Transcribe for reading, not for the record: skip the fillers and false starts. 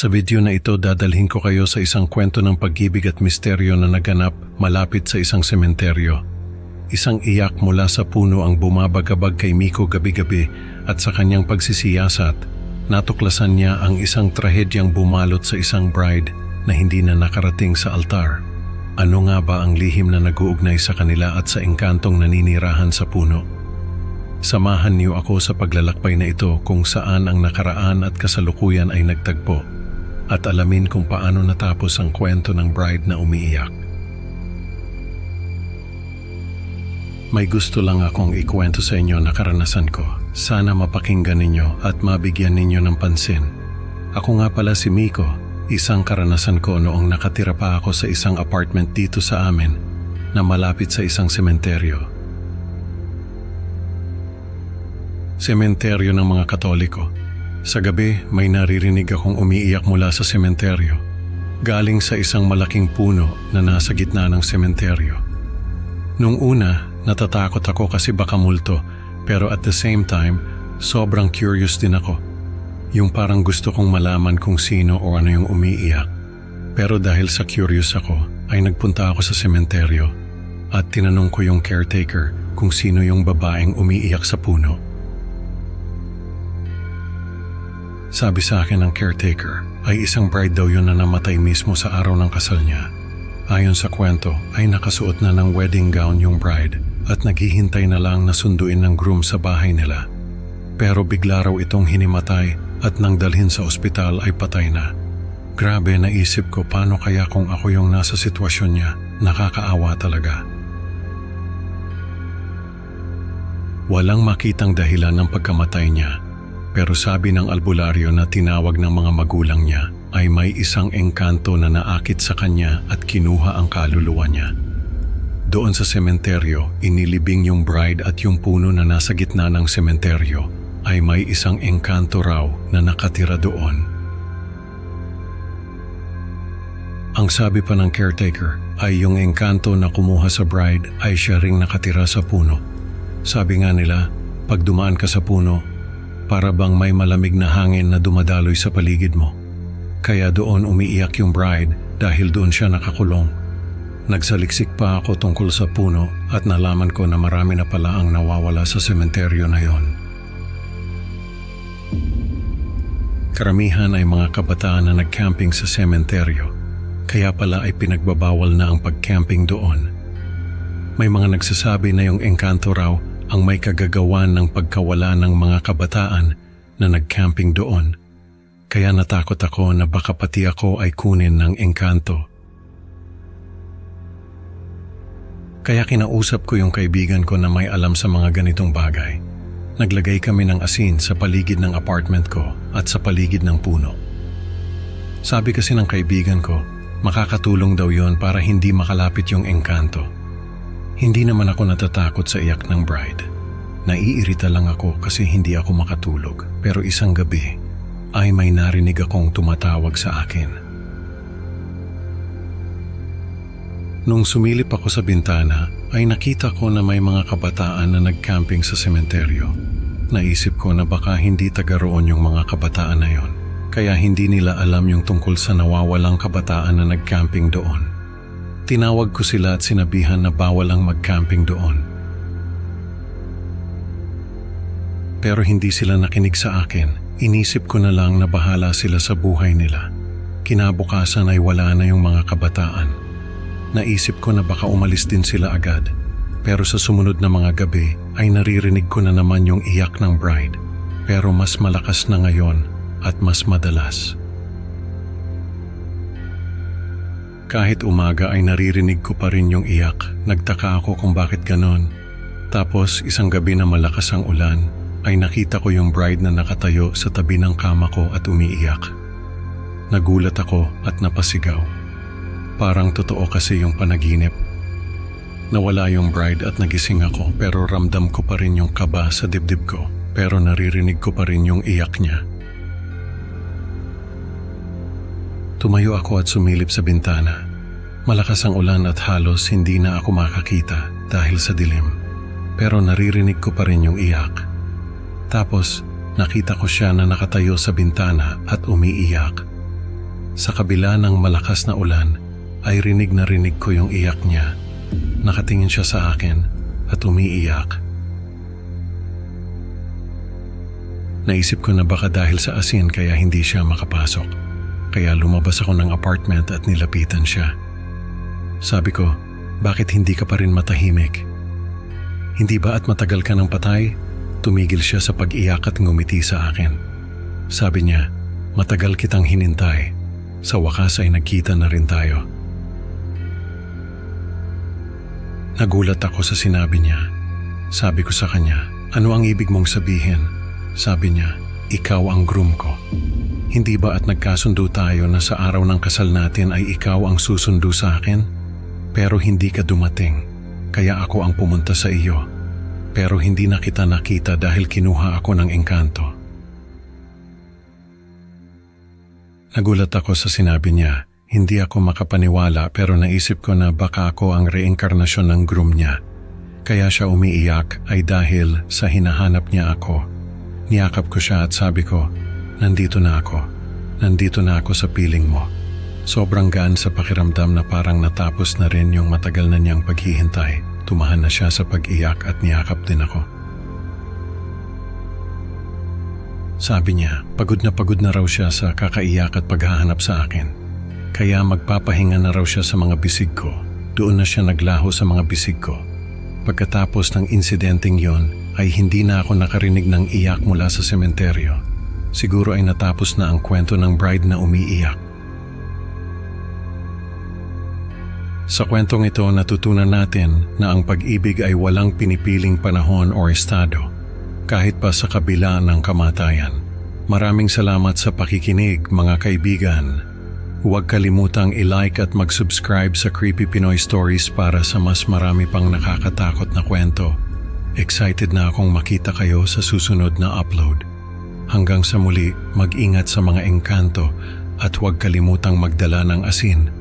Sa video na ito dadalhin ko kayo sa isang kwento ng pag-ibig at misteryo na naganap malapit sa isang sementeryo. Isang iyak mula sa puno ang bumabagabag kay Miko gabi-gabi at sa kanyang pagsisiyasat, natuklasan niya ang isang trahedyang bumalot sa isang bride na hindi na nakarating sa altar. Ano nga ba ang lihim na nag-uugnay sa kanila at sa engkantong naninirahan sa puno? Samahan niyo ako sa paglalakbay na ito kung saan ang nakaraan at kasalukuyan ay nagtagpo at alamin kung paano natapos ang kwento ng bride na umiiyak. May gusto lang akong ikwento sa inyo na karanasan ko. Sana mapakinggan ninyo at mabigyan ninyo ng pansin. Ako nga pala si Miko, isang karanasan ko noong nakatira pa ako sa isang apartment dito sa amin na malapit sa isang sementeryo. Sementeryo ng mga Katoliko. Sa gabi, may naririnig akong umiiyak mula sa sementeryo, galing sa isang malaking puno na nasa gitna ng sementeryo. Nung una, natatakot ako kasi baka multo, pero at the same time, sobrang curious din ako. Yung parang gusto kong malaman kung sino o ano yung umiiyak. Pero dahil sa curious ako, ay nagpunta ako sa sementeryo at tinanong ko yung caretaker kung sino yung babaeng umiiyak sa puno. Sabi sa akin ng caretaker ay isang bride daw yun na namatay mismo sa araw ng kasal niya. Ayon sa kwento ay nakasuot na ng wedding gown yung bride at naghihintay na lang na sunduin ng groom sa bahay nila. Pero bigla raw itong hinimatay at nang dalhin sa ospital ay patay na. Grabe, naisip ko paano kaya kung ako yung nasa sitwasyon niya. Nakakaawa talaga. Walang makitang dahilan ng pagkamatay niya. Pero sabi ng albularyo na tinawag ng mga magulang niya ay may isang engkanto na naakit sa kanya at kinuha ang kaluluwa niya. Doon sa sementeryo, inilibing yung bride at yung puno na nasa gitna ng sementeryo ay may isang engkanto raw na nakatira doon. Ang sabi pa ng caretaker ay yung engkanto na kumuha sa bride ay siya ring nakatira sa puno. Sabi nga nila, pag dumaan ka sa puno, para bang may malamig na hangin na dumadaloy sa paligid mo. Kaya doon umiiyak yung bride dahil doon siya nakakulong. Nagsaliksik pa ako tungkol sa puno at nalaman ko na marami na pala ang nawawala sa sementeryo na yon. Karamihan ay mga kabataan na nag-camping sa sementeryo, kaya pala ay pinagbabawal na ang pag-camping doon. May mga nagsasabi na yung engkanto raw ang may kagagawan ng pagkawala ng mga kabataan na nag-camping doon. Kaya natakot ako na baka pati ako ay kunin ng engkanto. Kaya kinausap ko yung kaibigan ko na may alam sa mga ganitong bagay. Naglagay kami ng asin sa paligid ng apartment ko at sa paligid ng puno. Sabi kasi ng kaibigan ko, makakatulong daw yon para hindi makalapit yung engkanto. Hindi naman ako natatakot sa iyak ng bride. Naiirita lang ako kasi hindi ako makatulog. Pero isang gabi ay may narinig akong tumatawag sa akin. Nung sumilip ako sa bintana ay nakita ko na may mga kabataan na nag-camping sa sementeryo. Naisip ko na baka hindi taga roon yung mga kabataan na yon. Kaya hindi nila alam yung tungkol sa nawawalang kabataan na nag-camping doon. Tinawag ko sila at sinabihan na bawal ang mag-camping doon. Pero hindi sila nakinig sa akin. Inisip ko na lang na bahala sila sa buhay nila. Kinabukasan ay wala na yung mga kabataan. Naisip ko na baka umalis din sila agad. Pero sa sumunod na mga gabi ay naririnig ko na naman yung iyak ng bride. Pero mas malakas na ngayon at mas madalas. Kahit umaga ay naririnig ko pa rin yung iyak. Nagtaka ako kung bakit ganon. Tapos isang gabi na malakas ang ulan, ay nakita ko yung bride na nakatayo sa tabi ng kama ko at umiiyak. Nagulat ako at napasigaw. Parang totoo kasi yung panaginip. Nawala yung bride at nagising ako pero ramdam ko pa rin yung kaba sa dibdib ko. Pero naririnig ko pa rin yung iyak niya. Tumayo ako at sumilip sa bintana. Malakas ang ulan at halos hindi na ako makakita dahil sa dilim. Pero naririnig ko pa rin yung iyak. Tapos nakita ko siya na nakatayo sa bintana at umiiyak. Sa kabila ng malakas na ulan, ay rinig na rinig ko yung iyak niya. Nakatingin siya sa akin at umiiyak. Naisip ko na baka dahil sa asin kaya hindi siya makapasok. Kaya lumabas ako ng apartment at nilapitan siya. Sabi ko, bakit hindi ka pa rin matahimik? Hindi ba at matagal ka ng patay? Tumigil siya sa pag-iyak at ngumiti sa akin. Sabi niya, matagal kitang hinintay. Sa wakas ay nagkita na rin tayo. Nagulat ako sa sinabi niya. Sabi ko sa kanya, ano ang ibig mong sabihin? Sabi niya, ikaw ang groom ko. Hindi ba at nagkasundo tayo na sa araw ng kasal natin ay ikaw ang susundo sa akin? Pero hindi ka dumating, kaya ako ang pumunta sa iyo. Pero hindi na kita nakita dahil kinuha ako ng engkanto. Nagulat ako sa sinabi niya. Hindi ako makapaniwala pero naisip ko na baka ako ang reinkarnasyon ng groom niya. Kaya siya umiiyak ay dahil sa hinahanap niya ako. Niyakap ko siya at sabi ko, nandito na ako. Nandito na ako sa piling mo. Sobrang gaan sa pakiramdam na parang natapos na rin yung matagal na niyang paghihintay. Tumahan na siya sa pag-iyak at niyakap din ako. Sabi niya, pagod na raw siya sa kakaiyak at paghahanap sa akin. Kaya magpapahinga na raw siya sa mga bisig ko. Doon na siya naglaho sa mga bisig ko. Pagkatapos ng insidenteng yon, ay hindi na ako nakarinig ng iyak mula sa sementeryo. Siguro ay natapos na ang kwento ng bride na umiiyak. Sa kwentong ito, natutunan natin na ang pag-ibig ay walang pinipiling panahon o estado, kahit pa sa kabila ng kamatayan. Maraming salamat sa pakikinig, mga kaibigan. Huwag kalimutang i-like at mag-subscribe sa Creepy Pinoy Stories para sa mas marami pang nakakatakot na kwento. Excited na akong makita kayo sa susunod na upload. Hanggang sa muli, mag-ingat sa mga engkanto at huwag kalimutang magdala ng asin